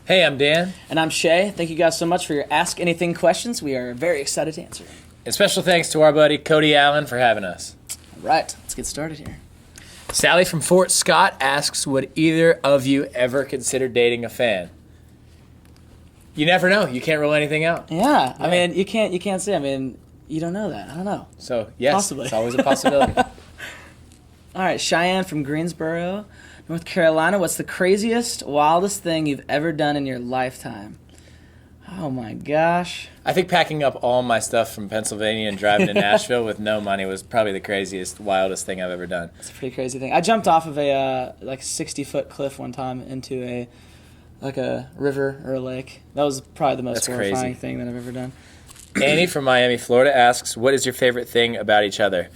Hey, I'm Dan. And I'm Shay. Thank you guys so much for your Ask Anything questions. We are very excited to answer them. And special thanks to our buddy Cody Allen for having us. All right, let's get started here. Sally from Fort Scott asks, would either of you ever consider dating a fan? You never know. You can't rule anything out. Yeah. I mean, you can't say. I mean, you don't know that. I don't know. So, yes, Possibly. It's always a possibility. All right, Cheyenne from Greensboro, North Carolina. What's the craziest, wildest thing you've ever done in your lifetime? Oh, my gosh. I think packing up all my stuff from Pennsylvania and driving to Nashville with no money was probably the craziest, wildest thing I've ever done. It's a pretty crazy thing. I jumped off of a 60-foot cliff one time into a river or a lake. That was probably the most horrifying thing that I've ever done. Annie from Miami, Florida asks, what is your favorite thing about each other?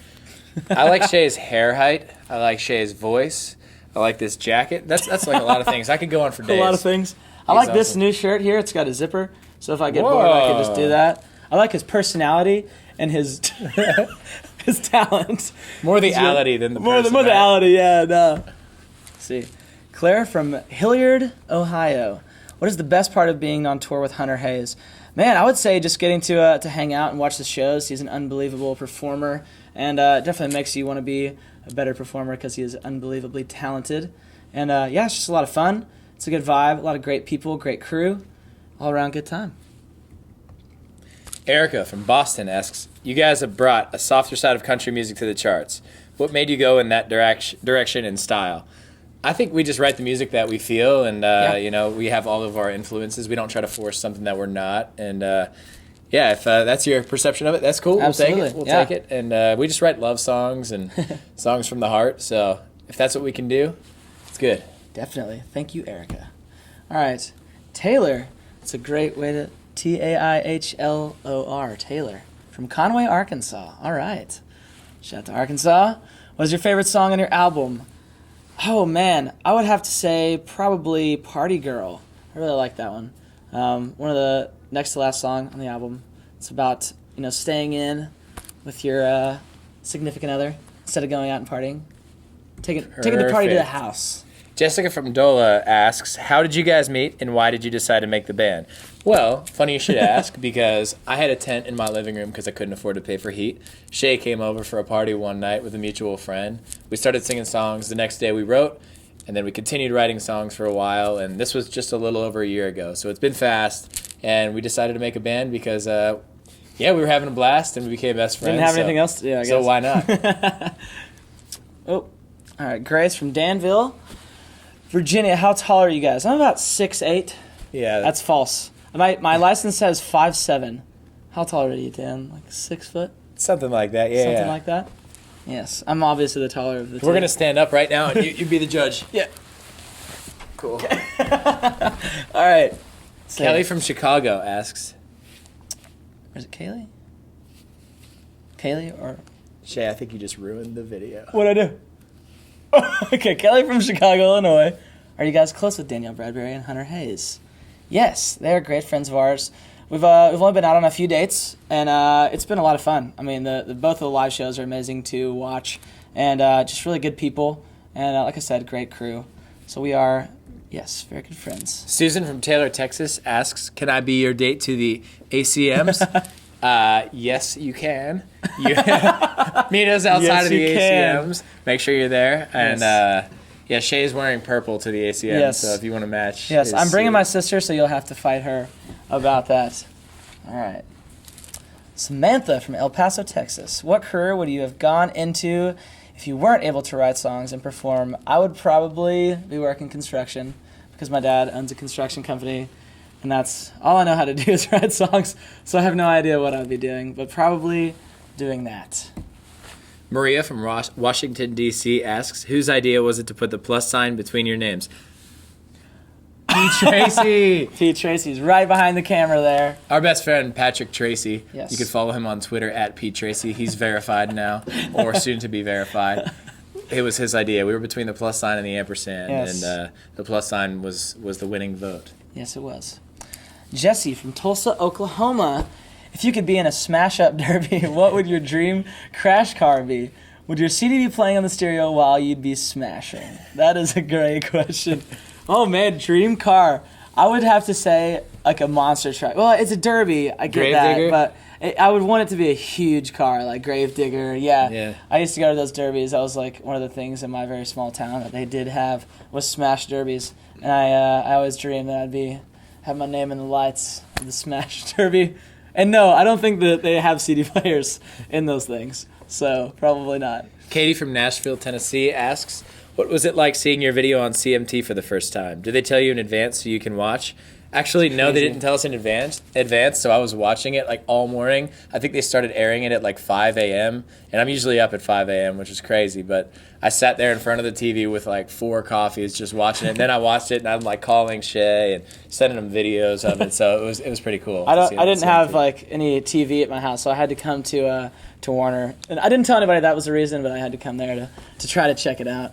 I like Shay's hair height. I like Shay's voice. I like this jacket. That's like a lot of things. I could go on for days. A lot of things. I like this new shirt here. It's got a zipper. So if I get bored, I can just do that. I like his personality and his his talent. More the ality than the person. More the ality, yeah, no. Let's see. Claire from Hilliard, Ohio. What is the best part of being on tour with Hunter Hayes? Man, I would say just getting to hang out and watch the shows. He's an unbelievable performer, and definitely makes you want to be a better performer because he is unbelievably talented. And yeah, it's just a lot of fun. It's a good vibe, a lot of great people, great crew, all around good time. Erica from Boston asks, you guys have brought a softer side of country music to the charts. What made you go in that direction and style? I think we just write the music that we feel, and we have all of our influences. We don't try to force something that we're not. And if that's your perception of it, that's cool. Absolutely. We'll take it. And we just write love songs and songs from the heart. So if that's what we can do, it's good. Definitely. Thank you, Erica. All right. Taylor. It's a great way to Taihllor. Taylor. From Conway, Arkansas. All right. Shout out to Arkansas. What is your favorite song on your album? Oh, man. I would have to say probably Party Girl. I really like that one. One of the next to last song on the album. It's about, staying in with your significant other instead of going out and partying. Taking the party to the house. Jessica from Doula asks, how did you guys meet and why did you decide to make the band? Well, funny you should ask, because I had a tent in my living room because I couldn't afford to pay for heat. Shay came over for a party one night with a mutual friend. We started singing songs. The next day we wrote, and then we continued writing songs for a while, and this was just a little over a year ago. So it's been fast, and we decided to make a band because, we were having a blast, and we became best friends. Didn't have anything else to do, I guess. So why not? All right, Grace from Danville, Virginia. How tall are you guys? I'm about 6'8". Yeah. That's false. My license says 5'7". How tall are you, Dan? Like 6 foot? Something like that, yeah. Something like that? Yes. I'm obviously the taller of the two. We're going to stand up right now, and you be the judge. Yeah. Cool. Okay. All right. Kelly from Chicago asks. Is it Kaylee? Kaylee or? Shay, I think you just ruined the video. What'd I do? Okay, Kelly from Chicago, Illinois. Are you guys close with Danielle Bradbury and Hunter Hayes? Yes, they are great friends of ours. We've only been out on a few dates, and it's been a lot of fun. I mean, both of the live shows are amazing to watch, and just really good people, and like I said, great crew. So we are, yes, very good friends. Susan from Taylor, Texas asks, can I be your date to the ACMs? Yes, you can. Meet us outside of the ACMs. Make sure you're there. And Shay's wearing purple to the ACM, so if you want to match. Yes, I'm bringing my sister, so you'll have to fight her about that. All right. Samantha from El Paso, Texas. What career would you have gone into if you weren't able to write songs and perform? I would probably be working construction because my dad owns a construction company. And that's all I know how to do is write songs, so I have no idea what I'd be doing, but probably doing that. Maria from Washington, D.C. asks, whose idea was it to put the plus sign between your names? P. Tracy. P. Tracy's right behind the camera there. Our best friend, Patrick Tracy. Yes. You can follow him on Twitter at P. Tracy. He's verified now, or soon to be verified. It was his idea. We were between the plus sign and the ampersand, and the plus sign was the winning vote. Yes, it was. Jesse from Tulsa, Oklahoma. If you could be in a smash-up derby, what would your dream crash car be? Would your CD be playing on the stereo while you'd be smashing? That is a great question. Oh, man, dream car. I would have to say like a monster truck. Well, it's a Derby. I get that, Gravedigger? but I would want it to be a huge car, like Gravedigger. Yeah. I used to go to those derbies. That was like one of the things in my very small town that they did have was smash derbies, and I always dreamed that I'd have my name in the lights of the smash derby. And no, I don't think that they have CD players in those things, so probably not. Katy from Nashville, Tennessee asks, what was it like seeing your video on CMT for the first time? Did they tell you in advance so you can watch? Actually, no, they didn't tell us in advance, so I was watching it like all morning. I think they started airing it at like 5 a.m., and I'm usually up at 5 a.m., which is crazy, but I sat there in front of the TV with like 4 coffees just watching it, and then I watched it, and I'm like calling Shay and sending him videos of it, so it was pretty cool. I didn't have like any TV at my house, so I had to come to Warner, and I didn't tell anybody that was the reason, but I had to come there to try to check it out.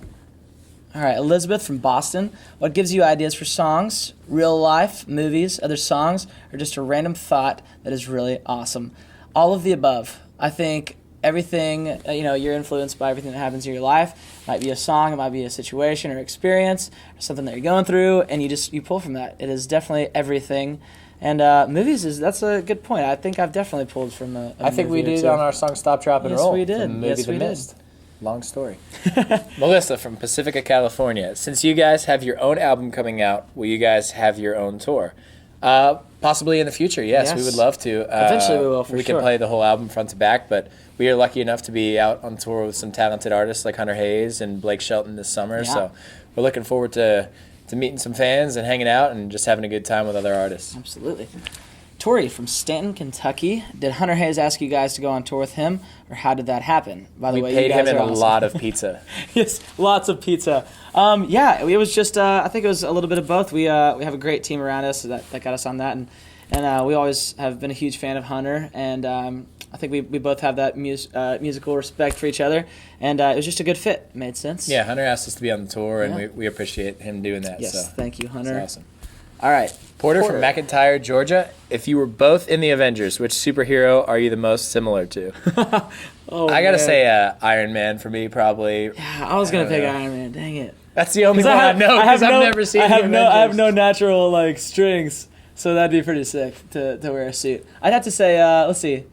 All right, Elizabeth from Boston. What gives you ideas for songs, real life, movies, other songs, or just a random thought that is really awesome? All of the above. I think everything, you're influenced by everything that happens in your life. It might be a song, it might be a situation or experience, or something that you're going through, and you pull from that. It is definitely everything. And movies, that's a good point. I think I've definitely pulled from a I think we movie or did two. on our song Stop, Drop, and Yes, Roll. we did. From the movie Yes, The we did. Mist. Long story. Melissa from Pacifica, California. Since you guys have your own album coming out, will you guys have your own tour? Possibly in the future, yes. We would love to. Eventually we will, for We sure. can play the whole album front to back, but we are lucky enough to be out on tour with some talented artists like Hunter Hayes and Blake Shelton this summer. Yeah. So we're looking forward to meeting some fans and hanging out and just having a good time with other artists. Absolutely. Tori from Stanton, Kentucky. Did Hunter Hayes ask you guys to go on tour with him, or how did that happen? By the We way, paid you guys him in are a awesome. lot of pizza. Yes, lots of pizza. Yeah, it was just. I think it was a little bit of both. We have a great team around us that got us on that, and we always have been a huge fan of Hunter, and I think we both have that musical respect for each other, and it was just a good fit. It made sense. Yeah, Hunter asked us to be on the tour, and Yeah. we appreciate him doing that. Yes, so thank you, Hunter. it's awesome. All right. Porter from McIntyre, Georgia. If you were both in the Avengers, which superhero are you the most similar to? I gotta say Iron Man for me, probably. Yeah, I was gonna pick Iron Man. Dang it. That's the only one I know because I've never seen the Avengers. I have no natural strings, so that'd be pretty sick to wear a suit. I'd have to say, let's see,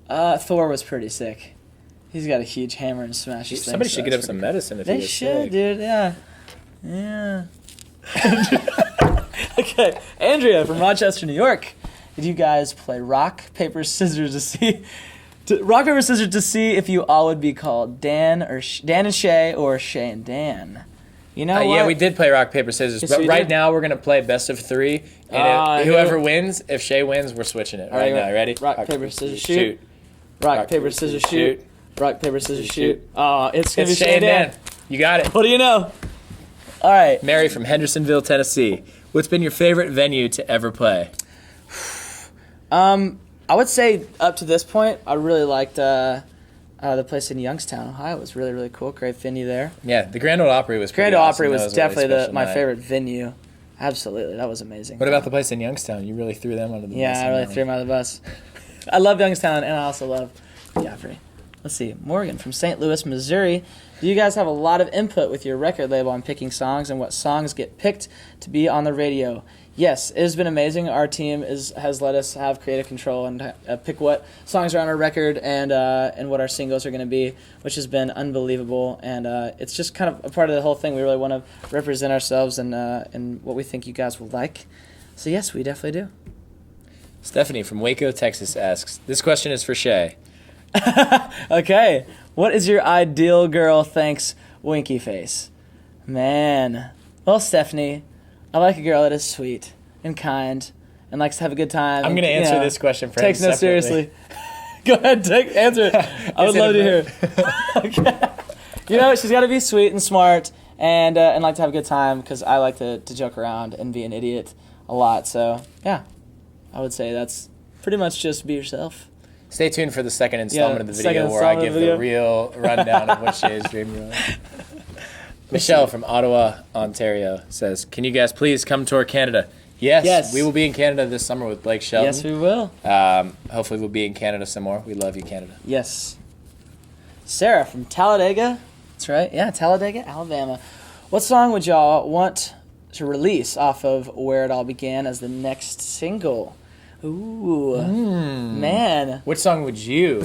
Thor was pretty sick. He's got a huge hammer and smashes things. Somebody so should get that's him some pretty medicine if cool. he They gets should, sick. dude. Yeah. Okay, Andrea from Rochester, New York. Did you guys play rock, paper, scissors to see if you all would be called Dan and Shay or Shay and Dan? You know what? Yeah, we did play rock, paper, scissors, Yes, but we right did. now we're going to play best of 3, and whoever wins, if Shay wins, we're switching it right now. Ready? Rock, paper, scissors, shoot. Rock, paper, scissors, shoot. Rock, paper, scissors, shoot. Oh, it's going to be It's Shay and Dan. You got it. What do you know? All right. Mary from Hendersonville, Tennessee. What's been your favorite venue to ever play? I would say up to this point, I really liked the place in Youngstown, Ohio. It was really, really cool. Great venue there. Yeah, the Grand Ole Opry was pretty Grand Ole awesome. Opry That was a really definitely special my night. favorite venue. Absolutely. That was amazing. What about the place in Youngstown? You really threw them under the bus. Yeah, I really threw him out of the bus. I love Youngstown, and I also love the Opry. Let's see. Morgan from St. Louis, Missouri. Do you guys have a lot of input with your record label on picking songs and what songs get picked to be on the radio? Yes, it has been amazing. Our team has let us have creative control and pick what songs are on our record and what our singles are going to be, which has been unbelievable. And it's just kind of a part of the whole thing. We really want to represent ourselves and what we think you guys will like. So yes, we definitely do. Stephanie from Waco, Texas asks, this question is for Shay. Okay. What is your ideal girl? Thanks, winky face. Man. Well, Stephanie, I like a girl that is sweet and kind and likes to have a good time. I'm going to answer this question for Takes him no separately. seriously. Go ahead, answer it. I would love to hear it. Okay. You know, she's got to be sweet and smart and like to have a good time because I like to joke around and be an idiot a lot. So, yeah, I would say that's pretty much just be yourself. Stay tuned for the second installment of the second video where I installment give of the the real rundown of what Shay's dreaming of. Michelle from Ottawa, Ontario says, can you guys please come tour Canada? Yes, we will be in Canada this summer with Blake Shelton. Yes, we will. Hopefully we'll be in Canada some more. We love you, Canada. Yes. Sarah from Talladega. That's right. Yeah, Talladega, Alabama. What song would y'all want to release off of Where It All Began as the next single. Ooh, man. Which song would you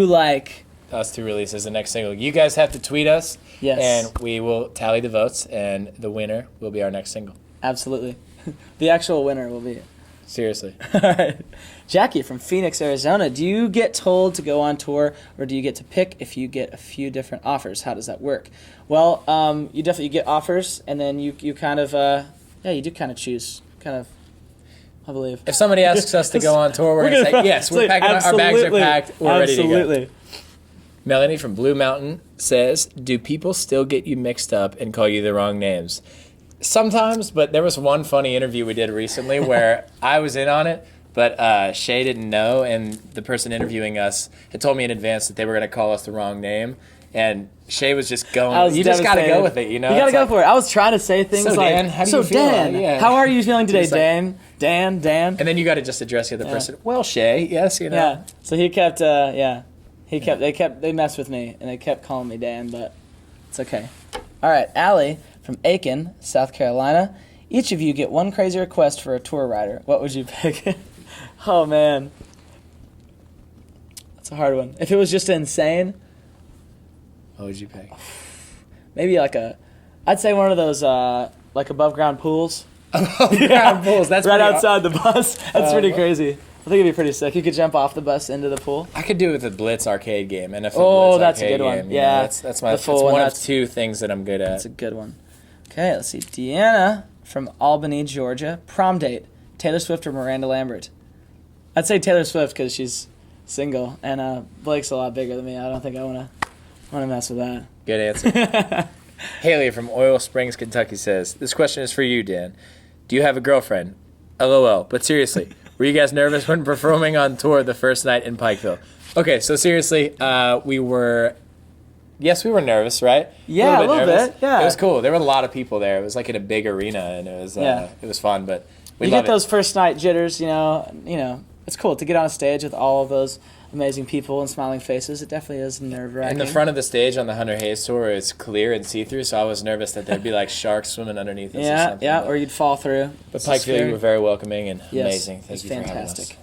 like us to release as the next single? You guys have to tweet us. Yes. And we will tally the votes, and the winner will be our next single. Absolutely. The actual winner will be. Seriously. All right. Jackie from Phoenix, Arizona. Do you get told to go on tour, or do you get to pick if you get a few different offers? How does that work? Well, you definitely get offers, and then you kind of, you do kind of choose. Kind of, I believe. If somebody asks us to go on tour, we're going to say, yes, we're packing, our bags are packed, we're ready to go. Melanie from Blue Mountain says, do people still get you mixed up and call you the wrong names? Sometimes, but there was one funny interview we did recently where I was in on it, but Shay didn't know, and the person interviewing us had told me in advance that they were going to call us the wrong name, and Shay was just going, you just got to go with it, you know? You got to go for it. I was trying to say things like, Dan, how do you feel? Dan, how are you feeling today, Dan? Dan? And then you got to just address the other person. Well, Shay, yes, you know. Yeah, so he kept, they messed with me, and they kept calling me Dan, but it's okay. All right, Allie from Aiken, South Carolina. Each of you get one crazy request for a tour rider. What would you pick? Oh, man. That's a hard one. If it was just insane. What would you pick? Maybe I'd say one of those, above ground pools. Above ground pools, that's right outside the bus. That's pretty crazy. I think it'd be pretty sick. You could jump off the bus into the pool. I could do it with the Blitz arcade game. NFL Blitz that's a arcade good one. Game. Yeah, that's one of two things that I'm good at. That's a good one. Okay, let's see. Deana from Albany, Georgia. Prom date: Taylor Swift or Miranda Lambert? I'd say Taylor Swift because she's single, and Blake's a lot bigger than me. I don't think I want to mess with that. Good answer. Haley from Oil Springs, Kentucky says, this question is for you, Dan. Do you have a girlfriend? LOL. But seriously, were you guys nervous when performing on tour the first night in Pikeville? Okay, so seriously, we were nervous, right? Yeah, a little bit. Yeah, it was cool. There were a lot of people there. It was like in a big arena, and it was fun. But you get those first night jitters, you know. It's cool to get on a stage with all of those amazing people and smiling faces. It definitely is nerve-wracking. In the front of the stage on the Hunter Hayes tour, it's clear and see-through, so I was nervous that there'd be like sharks swimming underneath us or something. Yeah, or you'd fall through. But Pikeville, you were very welcoming and amazing. Thank you for having us.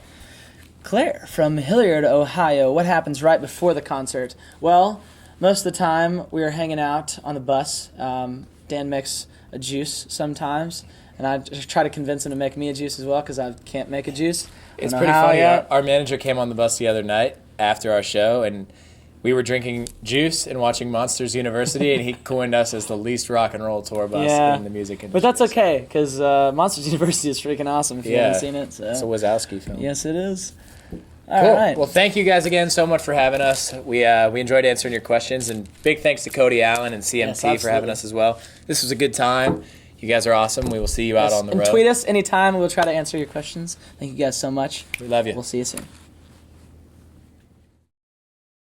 Claire from Hilliard, Ohio. What happens right before the concert? Well, most of the time we were hanging out on the bus. Dan makes a juice sometimes, and I try to convince him to make me a juice as well because I can't make a juice. It's pretty funny. Our manager came on the bus the other night after our show, and we were drinking juice and watching Monsters University, and he coined us as the least rock and roll tour bus in the music industry. But that's okay, because Monsters University is freaking awesome if you haven't seen it. It's a Wazowski film. Yes, it is. All right. Well, thank you guys again so much for having us. We enjoyed answering your questions, and big thanks to Cody Allen and CMT for having us as well. This was a good time. You guys are awesome. We will see you out on the road. And tweet us anytime. We'll try to answer your questions. Thank you guys so much. We love you. We'll see you soon.